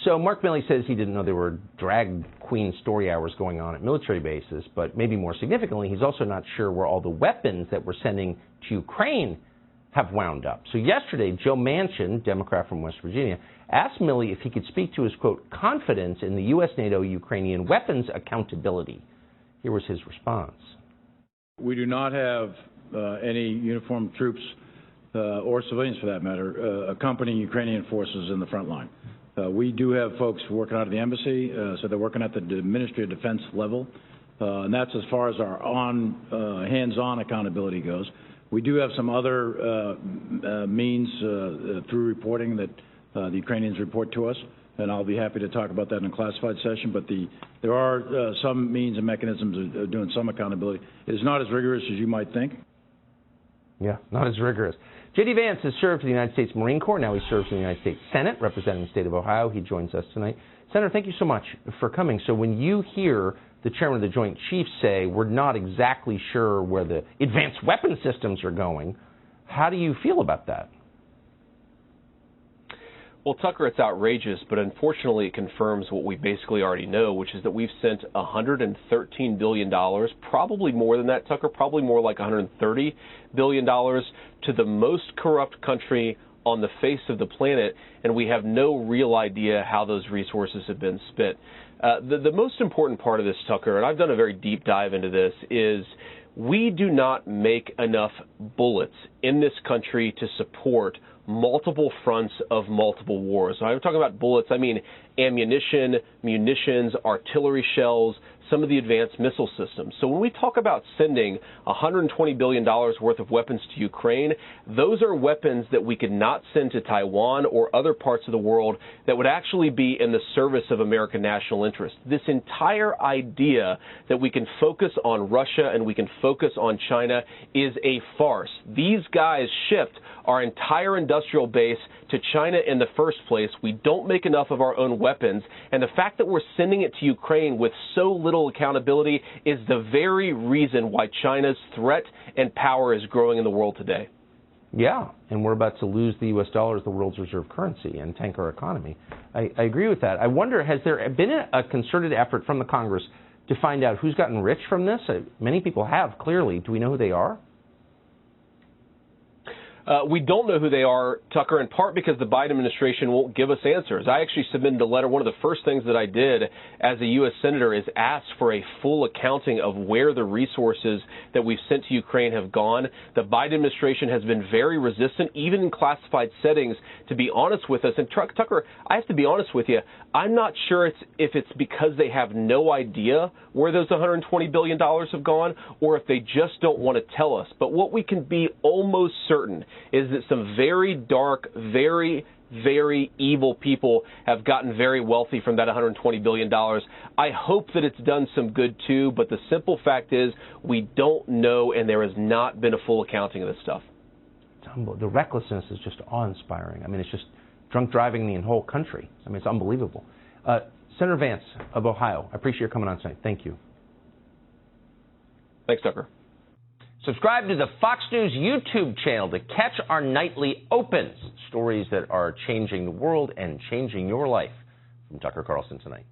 So Mark Milley says he didn't know there were drag queen story hours going on at military bases, but maybe more significantly, he's also not sure where all the weapons that we're sending to Ukraine have wound up. So yesterday, Joe Manchin, Democrat from West Virginia, asked Milley if he could speak to his, quote, confidence in the U.S. NATO Ukrainian weapons accountability. Here was his response. We do not have any uniformed troops or civilians, for that matter, accompanying Ukrainian forces in the front line. We do have folks working out of the embassy, so they're working at the Ministry of Defense level, and that's as far as our hands-on accountability goes. We do have some other means through reporting that the Ukrainians report to us, and I'll be happy to talk about that in a classified session, but there are some means and mechanisms of doing some accountability. It is not as rigorous as you might think. Yeah, not as rigorous. JD Vance has served in the United States Marine Corps. Now he serves in the United States Senate, representing the state of Ohio. He joins us tonight. Senator, thank you so much for coming. So when you hear the chairman of the Joint Chiefs say we're not exactly sure where the advanced weapon systems are going, how do you feel about that? Well, Tucker, it's outrageous, but unfortunately it confirms what we basically already know, which is that we've sent $113 billion, probably more than that, Tucker, probably more like $130 billion to the most corrupt country on the face of the planet, and we have no real idea how those resources have been spent. The most important part of this, Tucker, and I've done a very deep dive into this, is we do not make enough bullets in this country to support multiple fronts of multiple wars. When I'm talking about bullets, I mean ammunition, munitions, artillery shells, some of the advanced missile systems. So when we talk about sending $120 billion worth of weapons to Ukraine, those are weapons that we could not send to Taiwan or other parts of the world that would actually be in the service of American national interest. This entire idea that we can focus on Russia and we can focus on China is a farce. These guys shipped our entire industrial base to China in the first place. We don't make enough of our own weapons, and the fact that we're sending it to Ukraine with so little accountability is the very reason why China's threat and power is growing in the world today. Yeah, and we're about to lose the U.S. dollar as the world's reserve currency and tank our economy. I agree with that. I wonder, has there been a concerted effort from the Congress to find out who's gotten rich from this? Many people have, clearly. Do we know who they are? We don't know who they are, Tucker, in part because the Biden administration won't give us answers. I actually submitted a letter. One of the first things that I did as a U.S. Senator is ask for a full accounting of where the resources that we've sent to Ukraine have gone. The Biden administration has been very resistant, even in classified settings, to be honest with us. And Tucker, I have to be honest with you, I'm not sure if it's because they have no idea where those $120 billion have gone or if they just don't want to tell us. But what we can be almost certain is that some very dark, very, very evil people have gotten very wealthy from that $120 billion. I hope that it's done some good, too, but the simple fact is we don't know, and there has not been a full accounting of this stuff. The recklessness is just awe-inspiring. I mean, it's just drunk driving the whole country. I mean, it's unbelievable. Senator Vance of Ohio, I appreciate your coming on tonight. Thank you. Thanks, Tucker. Subscribe to the Fox News YouTube channel to catch our nightly opens, stories that are changing the world and changing your life. From Tucker Carlson tonight.